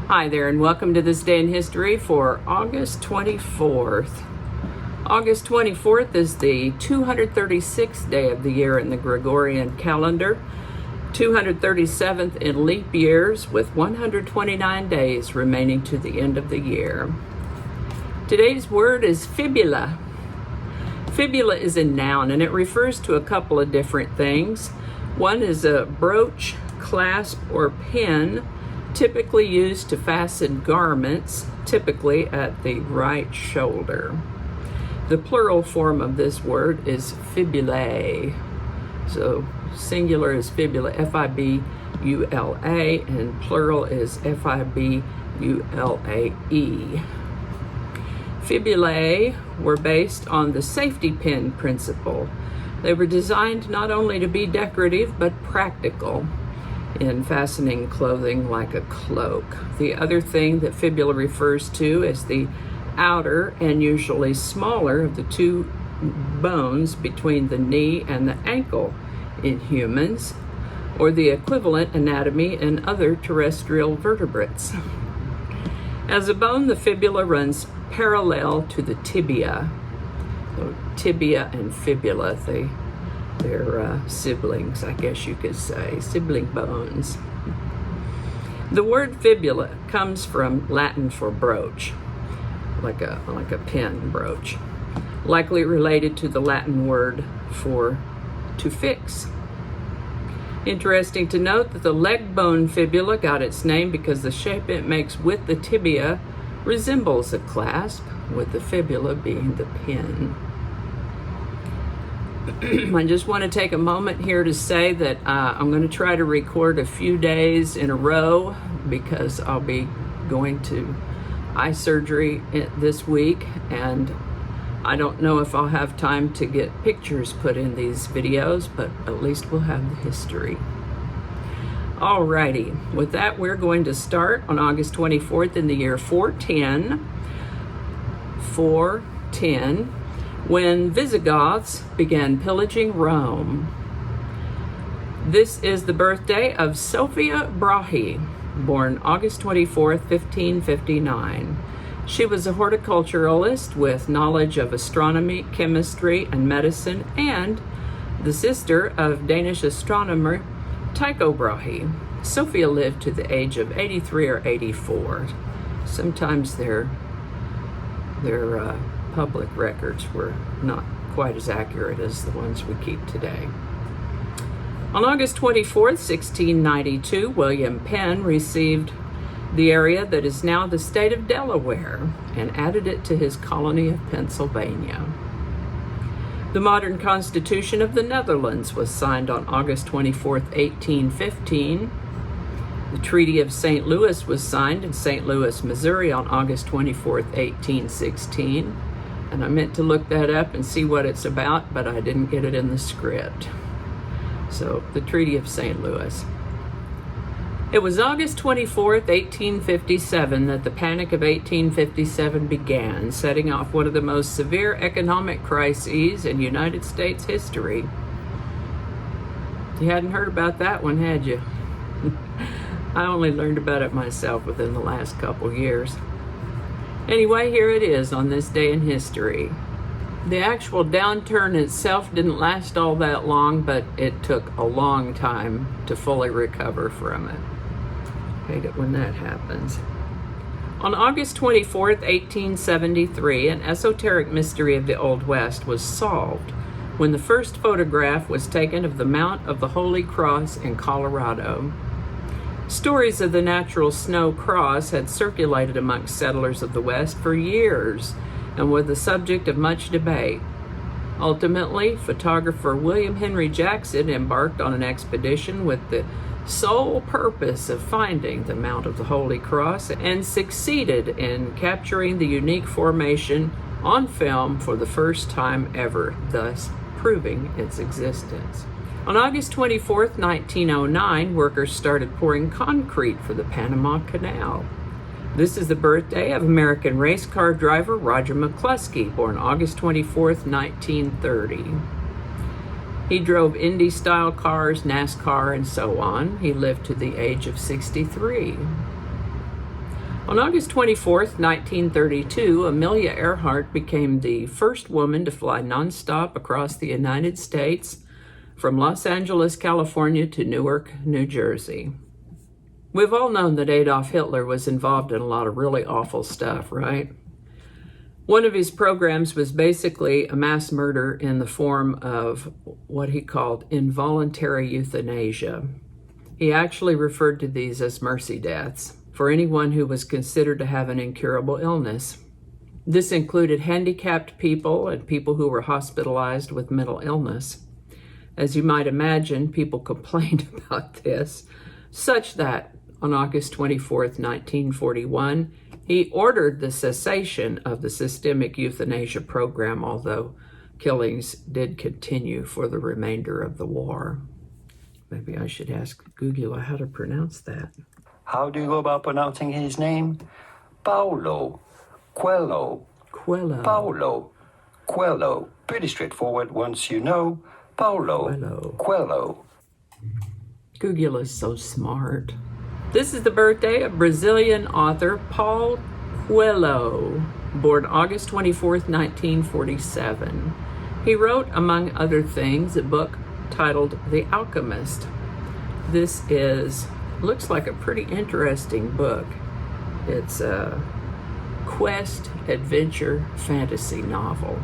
Hi there, and welcome to this day in history for August 24th. August 24th is the 236th day of the year in the Gregorian calendar, 237th in leap years, with 129 days remaining to the end of the year. Today's word is fibula. Fibula is a noun, and it refers to a couple of different things. One is a brooch, clasp, or pin, typically used to fasten garments, typically at the right shoulder. The plural form of this word is fibulae. So singular is fibula, F-I-B-U-L-A, and plural is F-I-B-U-L-A-E. Fibulae were based on the safety pin principle. They were designed not only to be decorative, but practical in fastening clothing like a cloak. The other thing that fibula refers to is the outer and usually smaller of the two bones between the knee and the ankle in humans, or the equivalent anatomy in other terrestrial vertebrates. As a bone, the fibula runs parallel to the tibia. So tibia and fibula, they're siblings, I guess you could say, sibling bones. The word fibula comes from Latin for brooch, like a pin brooch, likely related to the Latin word for to fix. Interesting to note that the leg bone fibula got its name because the shape it makes with the tibia resembles a clasp, with the fibula being the pin. I just want to take a moment here to say that I'm going to try to record a few days in a row because I'll be going to eye surgery this week, and I don't know if I'll have time to get pictures put in these videos, but at least we'll have the history. Alrighty, with that, we're going to start on August 24th in the year 410, when Visigoths began pillaging Rome. This is the birthday of Sophia Brahe, born August 24th, 1559. She was a horticulturalist with knowledge of astronomy, chemistry, and medicine, and the sister of Danish astronomer Tycho Brahe. Sophia lived to the age of 83 or 84. Sometimes their public records were not quite as accurate as the ones we keep today. On August 24th, 1692, William Penn received the area that is now the state of Delaware and added it to his colony of Pennsylvania. The modern Constitution of the Netherlands was signed on August 24th, 1815. The Treaty of St. Louis was signed in St. Louis, Missouri on August 24th, 1816. And I meant to look that up and see what it's about, but I didn't get it in the script. So, the Treaty of St. Louis. It was August 24th, 1857 that the Panic of 1857 began, setting off one of the most severe economic crises in United States history. You hadn't heard about that one, had you? I only learned about it myself within the last couple years. Anyway, here it is on this day in history. The actual downturn itself didn't last all that long, but it took a long time to fully recover from it. Hate it when that happens. On August 24th, 1873, an esoteric mystery of the Old West was solved when the first photograph was taken of the Mount of the Holy Cross in Colorado. Stories of the natural snow cross had circulated amongst settlers of the West for years and were the subject of much debate. Ultimately, photographer William Henry Jackson embarked on an expedition with the sole purpose of finding the Mount of the Holy Cross and succeeded in capturing the unique formation on film for the first time ever, thus proving its existence. On August 24th, 1909, workers started pouring concrete for the Panama Canal. This is the birthday of American race car driver Roger McCluskey, born August 24th, 1930. He drove Indy-style cars, NASCAR, and so on. He lived to the age of 63. On August 24th, 1932, Amelia Earhart became the first woman to fly nonstop across the United States from Los Angeles, California to Newark, New Jersey. We've all known that Adolf Hitler was involved in a lot of really awful stuff, right? One of his programs was basically a mass murder in the form of what he called involuntary euthanasia. He actually referred to these as mercy deaths for anyone who was considered to have an incurable illness. This included handicapped people and people who were hospitalized with mental illness. As you might imagine, people complained about this, such that on August 24th, 1941, he ordered the cessation of the systemic euthanasia program, although killings did continue for the remainder of the war. Maybe I should ask Google how to pronounce that. How do you go about pronouncing his name? Paulo Coelho. Coelho. Paulo Coelho. Pretty straightforward once you know. Paulo Coelho. Google is so smart. This is the birthday of Brazilian author Paulo Coelho, born August 24th, 1947. He wrote, among other things, a book titled The Alchemist. This looks like a pretty interesting book. It's a quest, adventure, fantasy novel.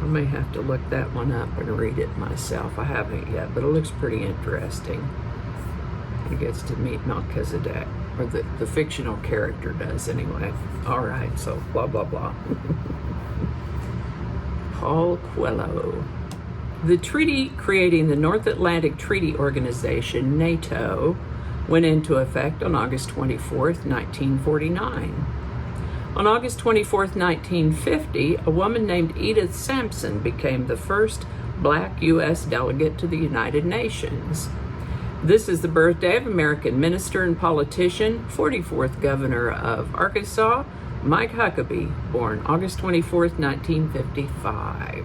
I may have to look that one up and read it myself. I haven't yet, but it looks pretty interesting. He gets to meet Melchizedek, or the fictional character does anyway. All right, so blah, blah, blah. Paulo Coelho. The treaty creating the North Atlantic Treaty Organization, NATO, went into effect on August 24th, 1949. On August 24th, 1950, a woman named Edith Sampson became the first Black U.S. delegate to the United Nations. This is the birthday of American minister and politician, 44th governor of Arkansas, Mike Huckabee, born August 24th, 1955.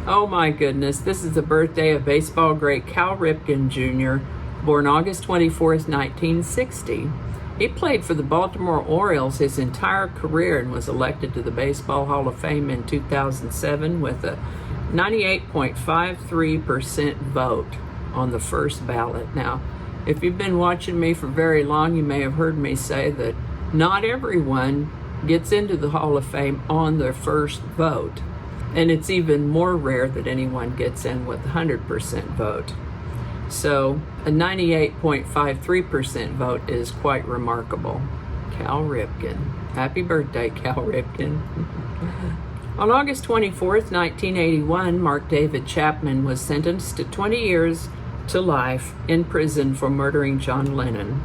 Oh my goodness, this is the birthday of baseball great Cal Ripken Jr., born August 24th, 1960. He played for the Baltimore Orioles his entire career and was elected to the Baseball Hall of Fame in 2007 with a 98.53% vote on the first ballot. Now, if you've been watching me for very long, you may have heard me say that not everyone gets into the Hall of Fame on their first vote. And it's even more rare that anyone gets in with 100% vote. So a 98.53% vote is quite remarkable. Cal Ripken. Happy birthday, Cal Ripken. On August 24th, 1981, Mark David Chapman was sentenced to 20 years to life in prison for murdering John Lennon.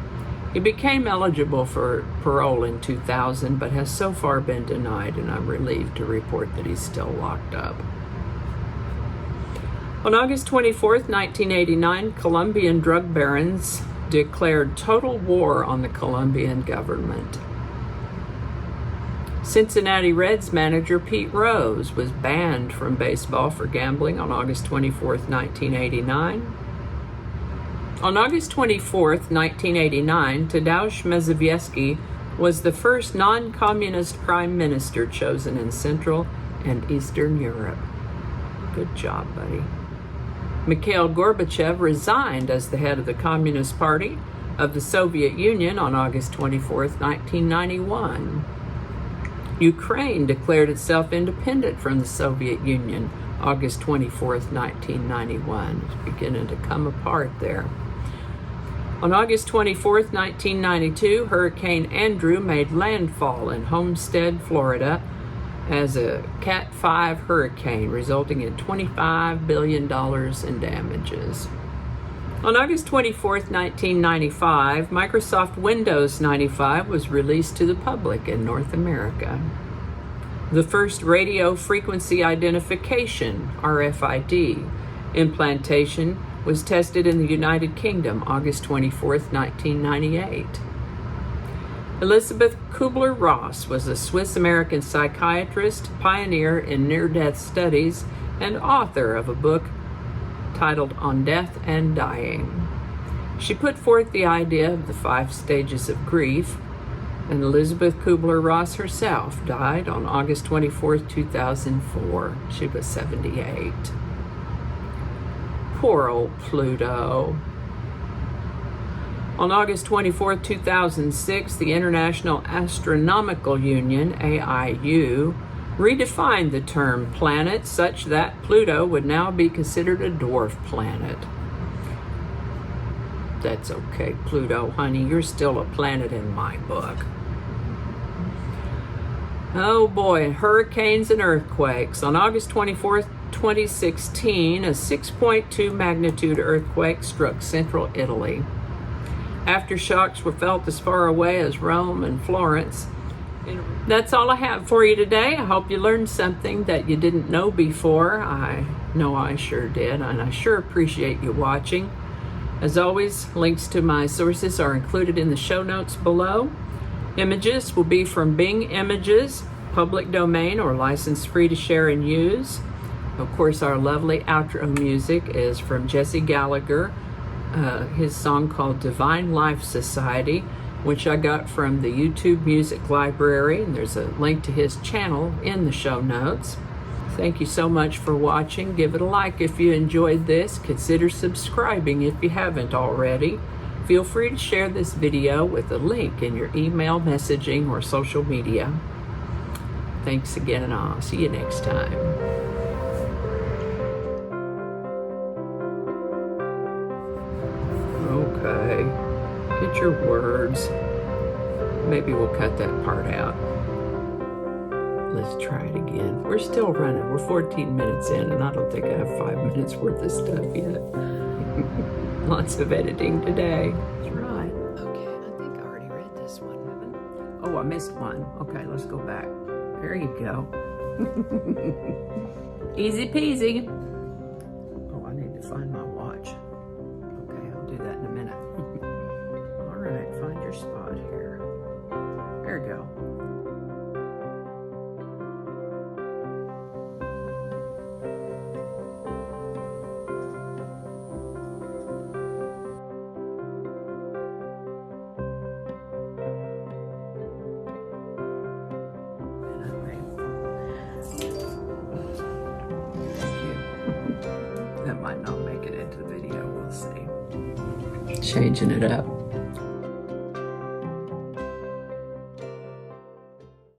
He became eligible for parole in 2000, but has so far been denied, and I'm relieved to report that he's still locked up. On August 24th, 1989, Colombian drug barons declared total war on the Colombian government. Cincinnati Reds manager Pete Rose was banned from baseball for gambling on August 24th, 1989. On August 24th, 1989, Tadeusz Mazowiecki was the first non-communist prime minister chosen in Central and Eastern Europe. Good job, buddy. Mikhail Gorbachev resigned as the head of the Communist Party of the Soviet Union on August 24th, 1991. Ukraine declared itself independent from the Soviet Union August 24th, 1991. It's beginning to come apart there. On August 24th, 1992, Hurricane Andrew made landfall in Homestead, Florida, as a Cat 5 hurricane, resulting in $25 billion in damages. On August 24th, 1995, Microsoft Windows 95 was released to the public in North America. The first radio frequency identification, RFID, implantation was tested in the United Kingdom August 24th, 1998. Elisabeth Kübler-Ross was a Swiss-American psychiatrist, pioneer in near-death studies, and author of a book titled On Death and Dying. She put forth the idea of the 5 stages of grief, And Elisabeth Kübler-Ross herself died on August 24th, 2004. She was 78. Poor old Pluto. On August 24th, 2006, the International Astronomical Union, AIU, redefined the term planet such that Pluto would now be considered a dwarf planet. That's okay, Pluto, honey. You're still a planet in my book. Oh boy, hurricanes and earthquakes. On August 24th, 2016, a 6.2 magnitude earthquake struck central Italy. Aftershocks were felt as far away as Rome and Florence. That's all I have for you today. I hope you learned something that you didn't know before. I know I sure did, and I sure appreciate you watching. As always, links to my sources are included in the show notes below. Images will be from Bing Images, public domain or license free to share and use. Of course, our lovely outro music is from Jesse Gallagher, his song called Divine Life Society, which I got from the YouTube Music Library, and there's a link to his channel in the show notes. Thank you so much for watching. Give it a like if you enjoyed this. Consider subscribing if you haven't already. Feel free to share this video with a link in your email, messaging, or social media. Thanks again, and I'll see you next time. Okay, get your words. Maybe we'll cut that part out. Let's try it again. We're still running. We're 14 minutes in, and I don't think I have 5 minutes worth of stuff yet. Lots of editing today. That's right. Okay, I think I already read this one, haven't I? Oh, I missed one. Okay, let's go back. There you go. Easy peasy. Oh, I need to find my watch. Okay, I'll do that in a minute. All right, find your spot here. There we go. That might not make it into the video, we'll see. Changing it up.